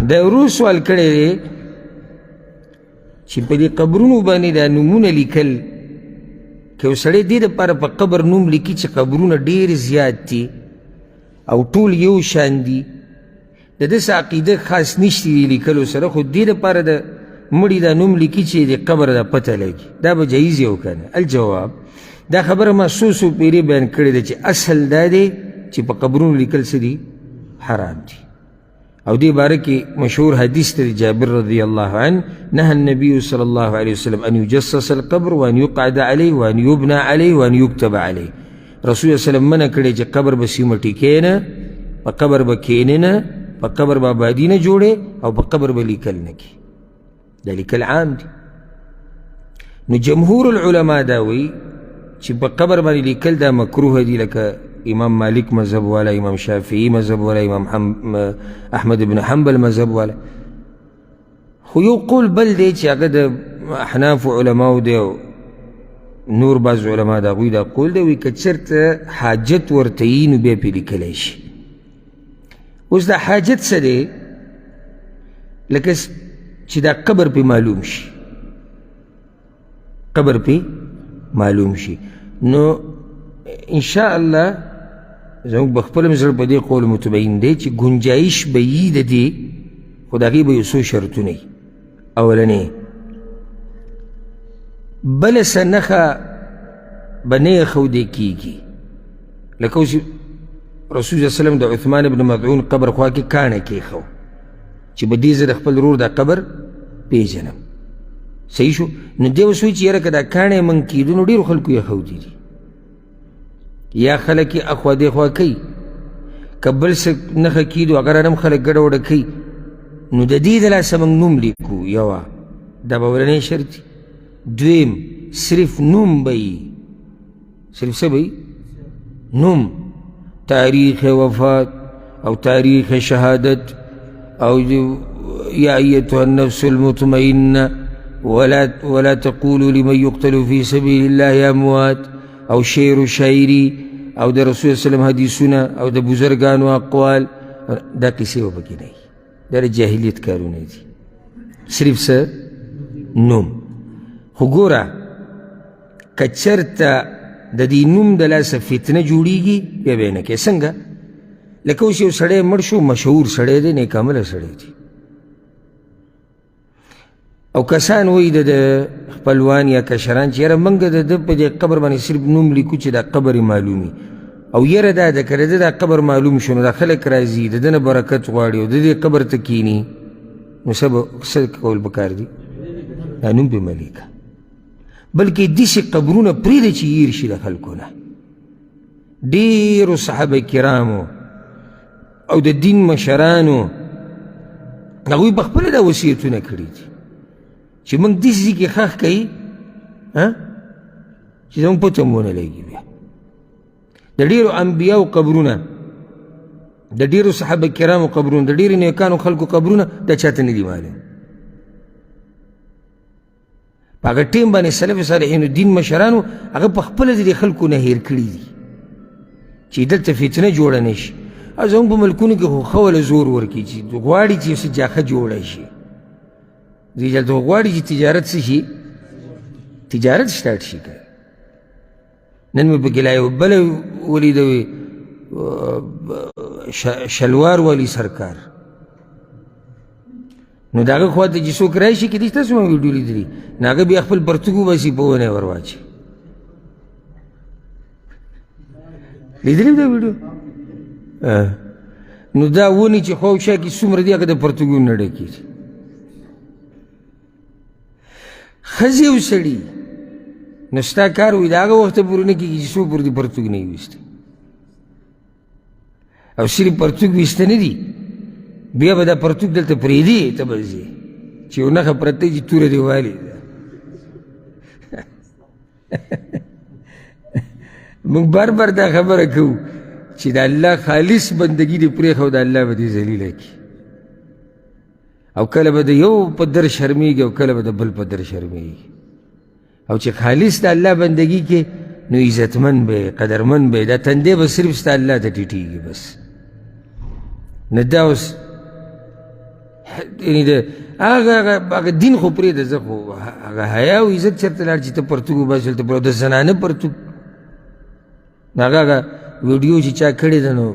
دا ورو سوال کړی دی چې په دې قبرونو باندې دا نومونه لیکل که یو سړی دې دپاره په قبر نوم لیکي چې قبرونه ډېر زیات دي او ټول یو شان دي د داسې عقیده خاص نشته دي لیکلو سره خو دې دپاره د مړي دا نوم لیکي چې د قبر دا پته لګي دا به جایز یې که نه الجواب دا خبره ما څو پیرې بیان کړې ده چې اصل دا دی چې په قبرونو لیکل څه دي حرام دي او دې باره کې مشهور حدیث دی جابر رضی الله عنه نهى النبي صلى الله عليه وسلم ان يجسس القبر وان يقعد عليه وان يبنى عليه وان يكتب عليه رسول الله وسلم منع کړی چې قبر به سیمټي کېنه په قبر به کېنې نه په قبر به آبادي نه جوړې او په قبر به لیکل نه کړي دا لیکل عام دي نو جمهور العلماء دا وایي چې په قبر باندې لیکل دا مکروه دي لکه امام مالک مذهب والا امام شافعی مذهب والا امام احمد بن حنبل مذهب والا خو یو قول بل دی چې هغه د احناف علماو دی او نور بعض علما د هغوی دا قول دی وایي که چېرته حاجت ورته یي نو بیا پرې لیکلی شي اوس دا حاجت څه دی لکه چې دا قبر پې معلوم شي قبر پې معلوم شي نو انشاءالله زموږ به خپله مې زړه په دې قول مطمئن دی چې ګنجایش به یي د دې خو د هغې به یو څو شرطونه وي اولنې بله څه نښه به نه ایښودی کېږي لکه اوس رسول صلی وسلم د عثمان بن مدعون قبر خوا کې کاڼی کېښو چې به دې زه د خپل ورور دا قبر پیژنم صحیح شو نو دی اوس وایي چې یاره که دا کاڼی من کېدو نو ډېرو خلکو ایښودي دي یا خلک یې اخوا دېخوا کوي که بل څه نښه کېدو هغه رانم خلک ګډه وډه کوي نو د دې د لاسه موږ نوم لیکو یوه دا به اولنی شرط وي دویم صرف نوم به یي صرف څه به یي نوم تاریخ وفات او تاریخ شهادت او یا ایتها النفس المطمئنه ولا تقولوا لمن يقتل في سبيل الله اموات او شعر و شاعري او د رسول صلی الله علیه وسلم حدیثونه او د بزرګانو اقوال دا کیسې به پکې نه وي دا د جاهلیت کارونه دي صرف څه نوم خو ګوره که چېرته د دې نوم د لاسه فتنه جوړیږي بیا به یې نه کوې څنګه لکه اوس یو سړی مړ شو مشهور سړی دی نیکعمله سړی دی او کسان وایي د خپلوان یا کشران چې یاره موږ د ده په دې قبر باندې صرف نوم لیکو چې دا قبر یې معلومي او یاره دا ده که د ده دا قبر معلوم شو نو دا خلک راځي د ده نه برکت غواړي او د دې قبر ته کښېني نو څه کول پکار دي دا نوم پې مه لیکه بلکې داسې قبرونه پرېږده چې هیر شي د خلکو نه ډېرو صحابه کرامو او د دین مشرانو هغوی په خپله دا وصیتونه کړي دي چې موږ داسې ځای کې ښخ کوي چې زموږ پته هم ونه لګي بیا د ډېرو انبیاو قبرونه د ډېرو صحابه کرامو قبرونه د ډېرو نیکانو خلکو قبرونه دا چاته نه دي معلوم په هغه ټیم باندې سلف صالحینو دین مشرانو هغه په خپله د دې خلکو نه هیر کړي دي چې دلته فتنه جوړه نه شي او زموږ په ملکونو کې خو ښه وله زور ورکړي چې غواړي چې یو څه جاښه جوړه شي دوی دلته غواړي چې تجارت څه شي تجارت سټارټ شي که نن مې پکې لا یو بله ولیده وي شلوار والی سرکار نو د هغه خوا ته چې څوک راشي کېدای شي تاسو ما ویډیو لیدلي نو هغه بیا خپل پرتوګ وباسي په ونه یې ور واچي لیدلي دا ویډیو نو دا ونې چې خواوشا کې څومره دي هغه د پرتوګونو نه ډکېږي ښځې او سړي نو ستا کار وایي د هغه وخته پورې نه کېږي چې څو پورې دې پرتوګ نه وي ویستی او صرف پرتوګ ویسته نه دي بیا به دا پرتوګ دلته پرېږدي ته به ځې چې یو نښه پرته چې توره دې والې ده موږ بار بار دا خبره کوو چې د الله خالص بندګي دې پرېښود الله به دې ذلیله کړي او کله به د یو په در شرمېږي او کله به د بل په در شرمېږي او چې خالص د الله بندګي کې نو عزتمن به قدرمن به دا تندې به صرف ستا الله ته ټیټېږي بس نه دا اوس یعنی د هغه دین خو پرېږده زه خو هغه حیا او عزت چېرته لاړ چې ته پرتوګ وباسې هلته پر د زنانه پرتوګ هغه ویډیو چې چا کړې ده نو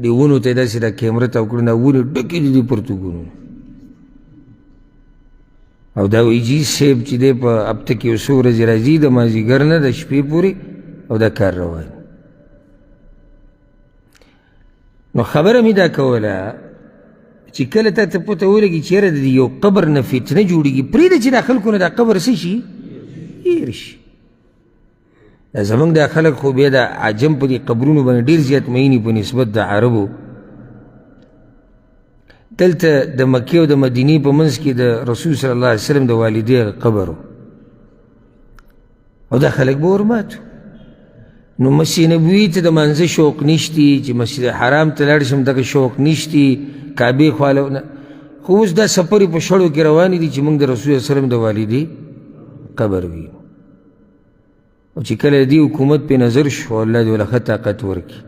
دې ونو ته یې داسې دا کیمره تاو کړې دا ونې ډکې دي دې پرتوګونو او دا وایي جي صاحب چې دی په هفته کې یو څو ورځې راځي د مازدیګر نه د شپې پورې او دا کار روان نو خبره مې دا کوله چې کله تا ته پته ولګي چې یاره د یو قبر نه فتنه جوړېږي پرېږده چې دا خلکو نه دا قبر څه شي هېر شي دا زموږ دا خلک خو بیا د عجم په دې قبرونو باندې ډېر زیات مینې په نسبت د عربو دلته د مکې او د مدینې په منځ کې د رسول صلی الله علیه وسلم د والدې قبر او دا خلک به ورماتو نو مسجد نبوي ته د مانځه شوق نشتی چې مسجد حرام ته لاړ شم دغه شوق نشتی کعبې خواله خو اوس دا سفرې په شړو کې روانې دي چې موږ د رسول صلی الله علیه وسلم د والدې قبر وینو او چې کله دې حکومت پې نظر شو الله دې وله ښه طاقت ورکړي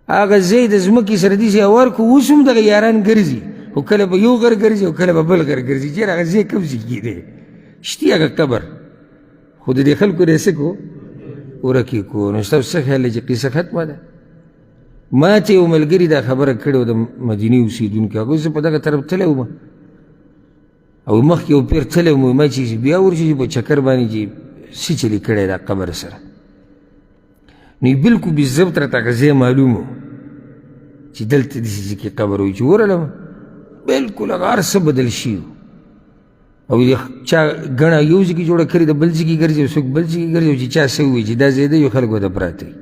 هغه ځای د ځمکې سره داسې هوار کړو اوس هم دغه یاران ګرځي خو کله به یو غر ګرځي او کله به بل غر ګرځي چېرې هغه ځای کوم ځای کې دی شتي هغه قبر خو د دې خلکو نه یې څه کړو ورک یې کړو نو ستاسو څه خیال دی چې قصه ختمه ده ما ته یو ملګري دا خبره کړې وه د مدینې اوسېدونکي هغه زه په دغه طرف تللی وم او مخکې یو پیر تللی وم ما چې بیا ورشي چې په چکر باندې چې څه چلي کړی دا قبر سره نو بلکل بالضبط راته هغه ځای معلوم و چې دلته داسې ځای کې قبر وي چې ورغلم بلکل هغه هر څه بدل شي او چا ګڼه یو ځای کې جوړه کړې ده بل ځای کې ګرځي او څوک بل ځای کې ګرځي او چې چا څه ووایي چې دا ځای ده یو خلک ورته پراته وي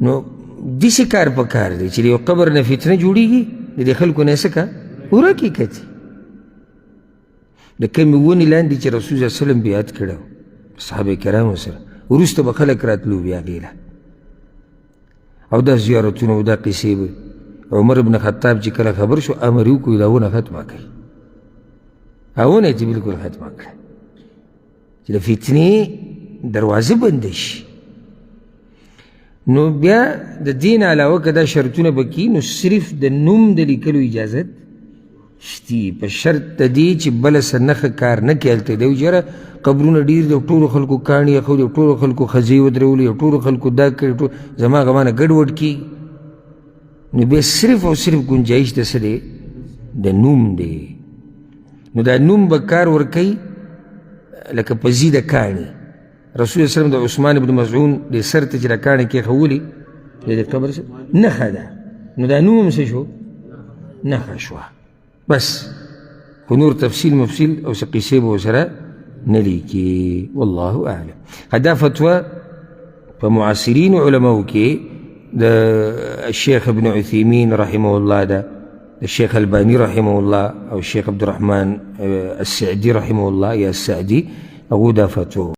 نو داسې کار په کار دی چې د یو قبر نه فتنه جوړېږي د دې خلکو نه یې څه که ورکې کتي د کمې ونې لاندې چې رسول صلی الله علیه وسلم بیعت کړی صحابه کرامو سره وروسته به خلک راتلو بیا هغې له او دا زیارتونه او دا قصې به عمر بن خطاب چې کله خبر شو امر یې وکړو دا ونه ختمه کړئ ونه یې چې بلکل ختمه کړه چې د فتنې دروازه بنده شي نو بیا د دین علاوه که دا شرطونه به کي نو صرف د نوم د لیکلو اجازت شتي په شرط د دې چې بله څه نښه کار نه کوي هلته دی چې یاره قبرونه ډېر د ټولو خلکو کاڼي اخو د ټولو خلکو ښځې ودرولي او ټولو خلکو دا کړي زما غمانه ګډوډ کېږي نو بیا صرف او صرف ګنجایش د څه دی د نوم دی نو دا نوم به کار ورکوي لکه په زی د کاڼي رسول الله وسلم د عثمان بن مزعون د سر ته چې دا کاڼي کېښولي د دې قبر نښه ده نو دا نوم هم څه شو نښه شوه بس خو نور تفصیل مفصیل او څه قصې به ورسره نه لیکي والله اعلم دا فتوه په معاصرینو علماو کې د الشیخ ابن عثیمین رحمه الله ده الشیخ البانی رحمه الله او الشیخ عبدالرحمن السعدي رحمه الله یا السعدي هغو دا فتوه